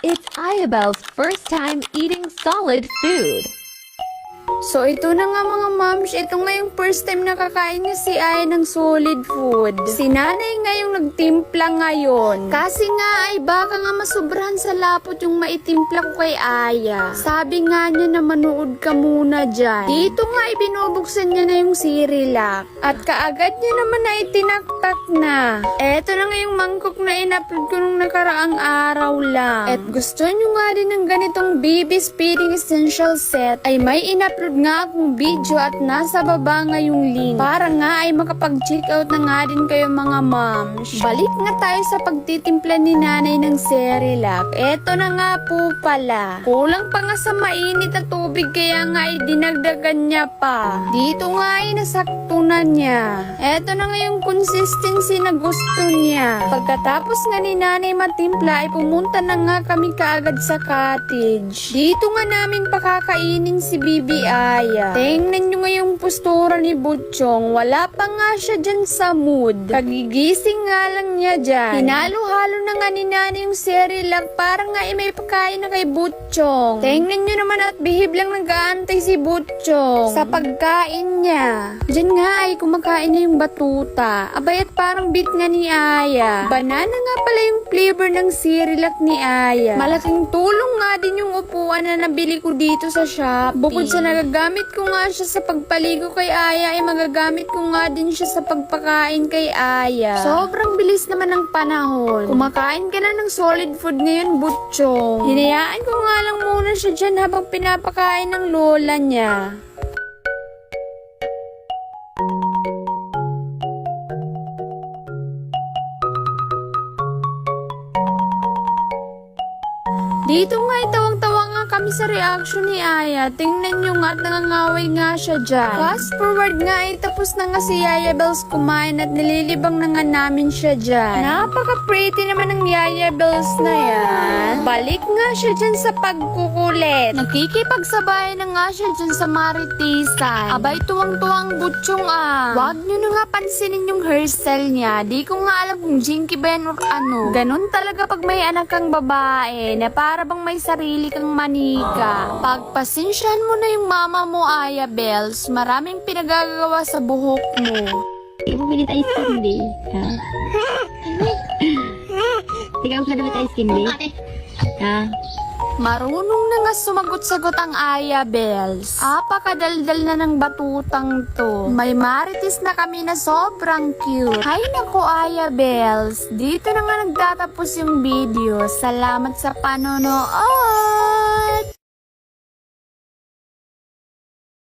It's Ayabelle's first time eating solid food. So ito na nga mga moms, ito nga yung first time nakakain niya si Aya ng solid food. Si nanay nga yung nagtimpla ngayon. Kasi nga ay baka nga masubrahan sa lapot yung maitimpla ko kay Aya. Sabi nga niya na manood ka muna dyan. Dito nga ibinubuksan niya na yung Cerelac. At kaagad niya naman na itinaktak na. Eto na nga yung mangkok na in-upload ko nung nakaraang araw lang. At gusto nyo nga din ng ganitong Baby's Feeding Essential Set ay may in-upload nga akong video at nasa baba nga yung link para nga ay makapag-check out na nga din kayo mga moms. Balik nga tayo sa pagtitimpla ni nanay ng Cerelac. Eto na nga po pala. Kulang pa nga sa mainit na tubig kaya nga ay dinagdagan niya pa. Dito nga ay nasakto na niya. Eto na nga yung consistency na gusto niya. Pagkatapos nga ni nanay matimpla ay pumunta na nga kami kaagad sa cottage. Dito nga namin pakakainin si Bibi Aya. Tingnan nyo nga yung postura ni Butchong. Wala pa nga siya dyan sa mood. Kagigising nga lang niya dyan. Hinalo-halo na nga ni nanay yung Cerelac para nga may pagkain na kay Butchong. Tingnan nyo naman at bihib lang nag-aantay si Butchong sa pagkain niya. Dyan nga ay kumakain na yung batuta. Abay at parang beat nga ni Aya. Banana nga pala yung flavor ng Cerelac ni Aya. Malaking tulong nga din yung upuan na nabili ko dito sa Shopee. Bukod sa nagagamit ko nga siya sa pagpaligo kay Aya, ay magagamit ko nga din siya sa pagpakain kay Aya. Sobrang bilis naman ng panahon. Kumakain ka na ng solid food ngayon, Butchong. Hinayaan ko nga lang muna siya dyan habang pinapakain ng lola niya. Dito nga tawang-tawa nga kami sa reaction ni Aya. Tingnan nyo nga at nangangaway nga siya dyan. Fast forward nga ay tapos na nga si Yaya Bells kumain at nililibang na nga namin siya dyan. Napaka-pretty naman ng Yaya Bells na yan. Balik nga siya dyan sa pagkukulit. Nakikipagsabay na nga siya dyan sa maritisan. Abay tuwang-tuwang Butchong ah. Wag nyo na nga pansinin yung hairstyle niya. Di ko nga alam kung jinky ba yan or ano. Ganon talaga pag may anak kang babae na para bang may sarili kang manika. Pagpasensyahan mo na yung mama mo, Aya Bells. Maraming pinagagawa sa buhok mo. Bumili tayo ice candy. Ha? Ikaw ka dapat ice candy? Ha? Marunong na nga sumagot-sagot ang Aya Bells. Apakadaldal na ng batutang to. May marites na kami na sobrang cute. Hay nako Aya Bells. Dito na nga nagtatapos yung video. Salamat sa panonood.